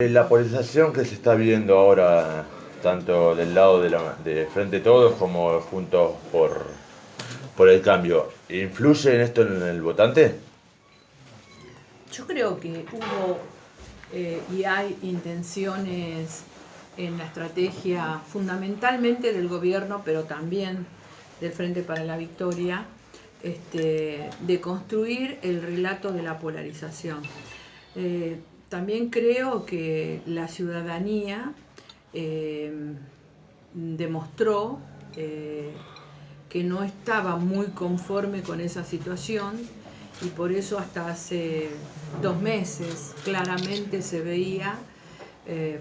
La polarización que se está viendo ahora, tanto del lado de Frente Todos como Juntos por el Cambio, ¿influye en esto en el votante? Yo creo que hubo y hay intenciones en la estrategia fundamentalmente del gobierno, pero también del Frente para la Victoria, de construir el relato de la polarización. También creo que la ciudadanía demostró que no estaba muy conforme con esa situación y por eso hasta hace 2 meses claramente se veía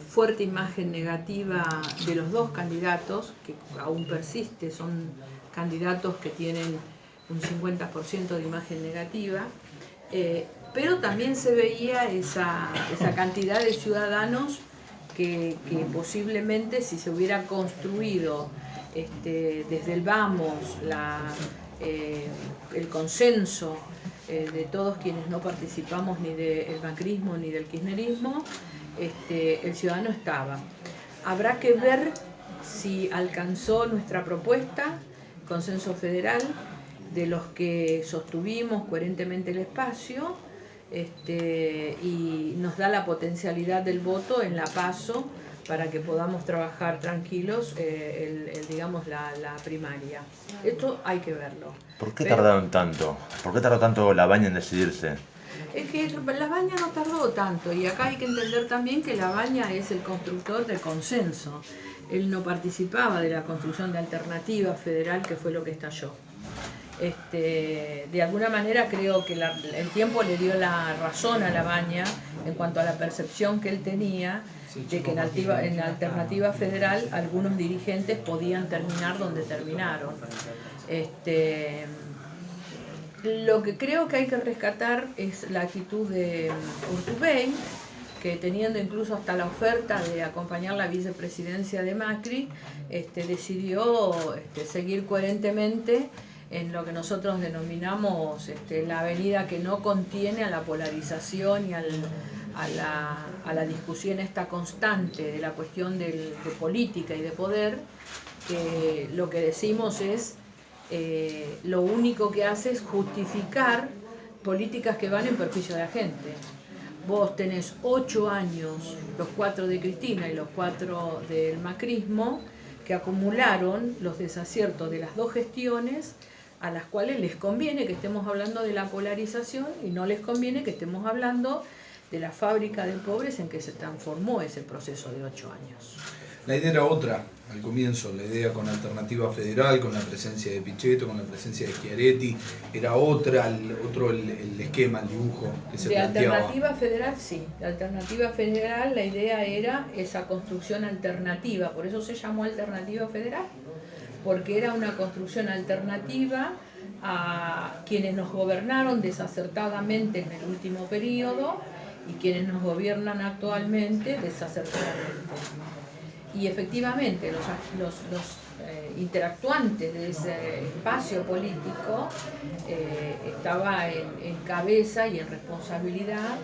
fuerte imagen negativa de los dos candidatos, que aún persiste, son candidatos que tienen un 50% de imagen negativa, pero también se veía esa cantidad de ciudadanos que posiblemente si se hubiera construido desde el vamos, el consenso de todos quienes no participamos ni del macrismo ni del kirchnerismo, el ciudadano estaba. Habrá que ver si alcanzó nuestra propuesta, consenso federal, de los que sostuvimos coherentemente el espacio, y nos da la potencialidad del voto en la PASO para que podamos trabajar tranquilos digamos la primaria. Esto hay que verlo. ¿Por qué tardaron tanto? ¿Por qué tardó tanto La Baña en decidirse? Es que La Baña no tardó tanto y acá hay que entender también que La Baña es el constructor del consenso. Él no participaba de la construcción de alternativa federal, que fue lo que estalló. De alguna manera creo que el tiempo le dio la razón a La Baña en cuanto a la percepción que él tenía de que en la alternativa federal algunos dirigentes podían terminar donde terminaron. Lo que creo que hay que rescatar es la actitud de Urtubey, que teniendo incluso hasta la oferta de acompañar la vicepresidencia de Macri, decidió seguir coherentemente en lo que nosotros denominamos la avenida que no contiene a la polarización y a la discusión esta constante de la cuestión de política y de poder, que lo que decimos es lo único que hace es justificar políticas que van en perjuicio de la gente. Vos tenés 8 años, los 4 de Cristina y los 4 del macrismo, que acumularon los desaciertos de las dos gestiones, a las cuales les conviene que estemos hablando de la polarización y no les conviene que estemos hablando de la fábrica de pobres en que se transformó ese proceso de 8 años. La idea era otra al comienzo, la idea con Alternativa Federal, con la presencia de Pichetto, con la presencia de Schiaretti, era otro el esquema, el dibujo que se planteaba. De Alternativa Federal sí, de Alternativa Federal la idea era esa construcción alternativa, por eso se llamó Alternativa Federal, porque era una construcción alternativa a quienes nos gobernaron desacertadamente en el último periodo y quienes nos gobiernan actualmente desacertadamente. Y efectivamente los interactuantes de ese espacio político estaba en cabeza y en responsabilidad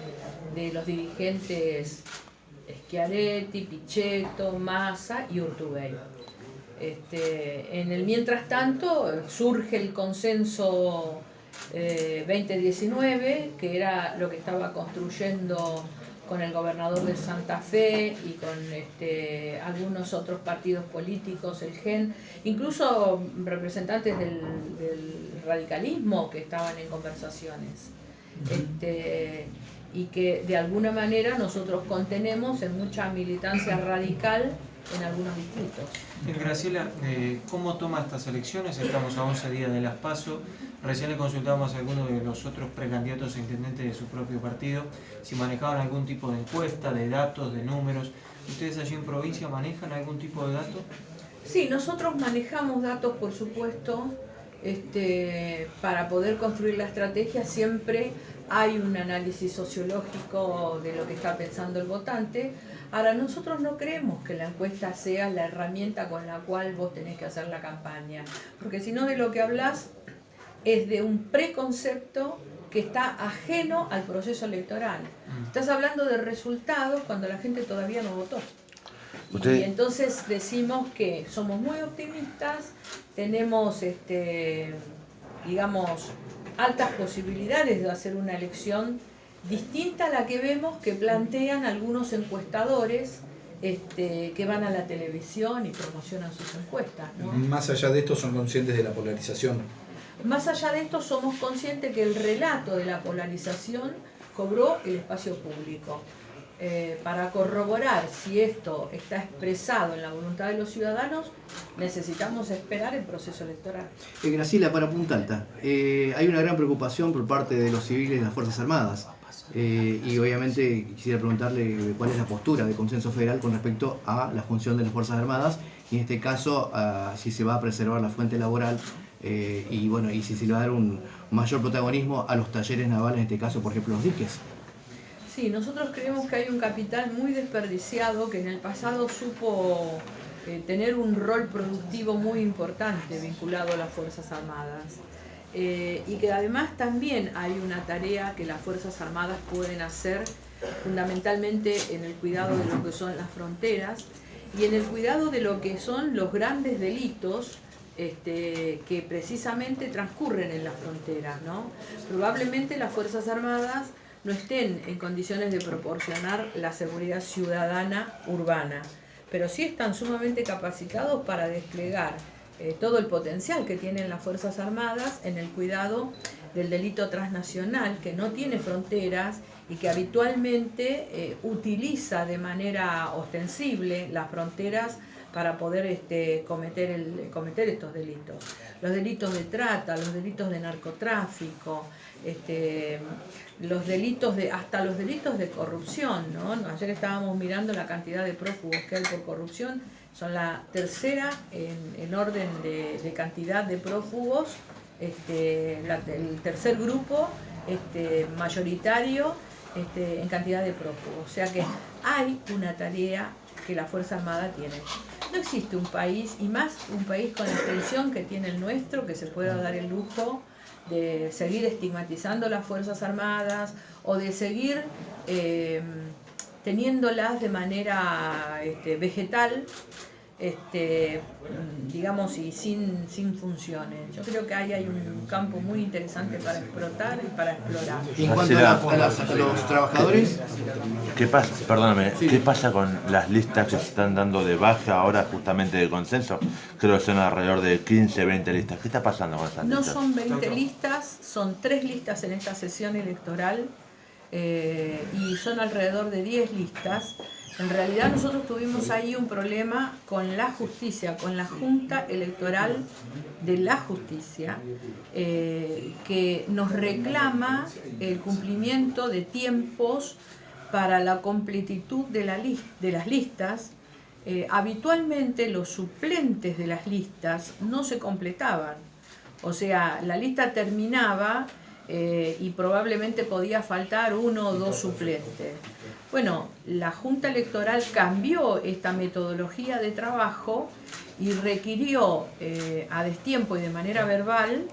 de los dirigentes Schiaretti, Pichetto, Massa y Urtubey. En el mientras tanto surge el consenso 2019, que era lo que estaba construyendo con el gobernador de Santa Fe y con algunos otros partidos políticos, el GEN, incluso representantes del radicalismo que estaban en conversaciones. Y que de alguna manera nosotros contenemos en mucha militancia radical en algunos distritos. Graciela, ¿cómo toma estas elecciones? Estamos a 11 días de las PASO. Recién le consultamos a algunos de los otros precandidatos a intendentes de su propio partido si manejaban algún tipo de encuesta, de datos, de números. ¿Ustedes allí en provincia manejan algún tipo de datos? Sí, nosotros manejamos datos, por supuesto, para poder construir la estrategia. Siempre hay un análisis sociológico de lo que está pensando el votante. Ahora, nosotros no creemos que la encuesta sea la herramienta con la cual vos tenés que hacer la campaña, porque si no, de lo que hablás es de un preconcepto que está ajeno al proceso electoral. Estás hablando de resultados cuando la gente todavía no votó. Y entonces decimos que somos muy optimistas, tenemos, digamos, altas posibilidades de hacer una elección distinta a la que vemos que plantean algunos encuestadores que van a la televisión y promocionan sus encuestas, ¿no? Más allá de esto, son conscientes de la polarización. Más allá de esto, somos conscientes que el relato de la polarización cobró el espacio público. Para corroborar si esto está expresado en la voluntad de los ciudadanos, necesitamos esperar el proceso electoral. Graciela, para Punta Alta, hay una gran preocupación por parte de los civiles de las Fuerzas Armadas. Y obviamente quisiera preguntarle cuál es la postura de Consenso Federal con respecto a la función de las Fuerzas Armadas y en este caso si se va a preservar la fuente laboral y bueno, y si se le va a dar un mayor protagonismo a los talleres navales, en este caso por ejemplo los diques. Sí, nosotros creemos que hay un capital muy desperdiciado que en el pasado supo tener un rol productivo muy importante vinculado a las Fuerzas Armadas. Y que además también hay una tarea que las Fuerzas Armadas pueden hacer fundamentalmente en el cuidado de lo que son las fronteras y en el cuidado de lo que son los grandes delitos que precisamente transcurren en las fronteras, ¿no? Probablemente las Fuerzas Armadas no estén en condiciones de proporcionar la seguridad ciudadana urbana, pero sí están sumamente capacitados para desplegar todo el potencial que tienen las Fuerzas Armadas en el cuidado del delito transnacional, que no tiene fronteras y que habitualmente utiliza de manera ostensible las fronteras para poder cometer estos delitos. Los delitos de trata, los delitos de narcotráfico, hasta los delitos de corrupción, ¿no? Ayer estábamos mirando la cantidad de prófugos que hay por corrupción, son la tercera en orden de cantidad de prófugos, el tercer grupo mayoritario en cantidad de prófugos. O sea que hay una tarea que la Fuerza Armada tiene. No existe un país, y más un país con la extensión que tiene el nuestro, que se pueda dar el lujo de seguir estigmatizando las Fuerzas Armadas o de seguir teniéndolas de manera vegetal, digamos, y sin funciones. Yo creo que ahí hay un campo muy interesante para explotar y para explorar. En cuanto a los trabajadores, ¿Qué pasa? Perdóname, ¿qué pasa con las listas que se están dando de baja ahora justamente de Consenso? Creo que son alrededor de 15, 20 listas. ¿Qué está pasando con esas listas? No son 20 listas, son 3 listas en esta sesión electoral y son alrededor de 10 listas. En realidad nosotros tuvimos ahí un problema con la justicia, con la Junta Electoral de la Justicia, que nos reclama el cumplimiento de tiempos para la completitud de las listas. Habitualmente los suplentes de las listas no se completaban, o sea, la lista terminaba y probablemente podía faltar 1 o 2 suplentes. Bueno, la Junta Electoral cambió esta metodología de trabajo y requirió a destiempo y de manera verbal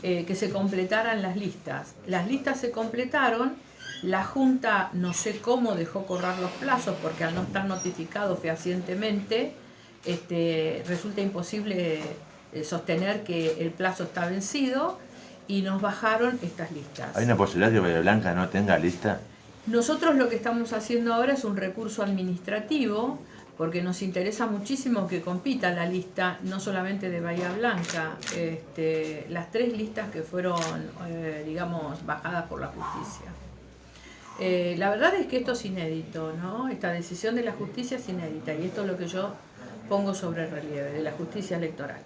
que se completaran las listas. Las listas se completaron, la Junta no sé cómo dejó correr los plazos porque al no estar notificado fehacientemente resulta imposible sostener que el plazo está vencido y nos bajaron estas listas. ¿Hay una posibilidad que Bahía Blanca no tenga lista? Nosotros lo que estamos haciendo ahora es un recurso administrativo porque nos interesa muchísimo que compita la lista, no solamente de Bahía Blanca, las 3 listas que fueron, digamos, bajadas por la justicia. La verdad es que esto es inédito, ¿no? Esta decisión de la justicia es inédita y esto es lo que yo pongo sobre el relieve, de la justicia electoral.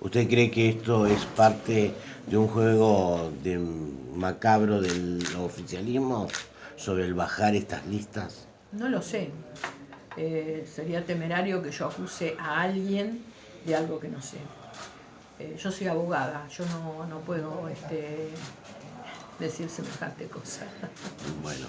¿Usted cree que esto es parte de un juego macabro del oficialismo sobre el bajar estas listas? No lo sé. Sería temerario que yo acuse a alguien de algo que no sé. Yo soy abogada, yo no puedo decir semejante cosa. Bueno.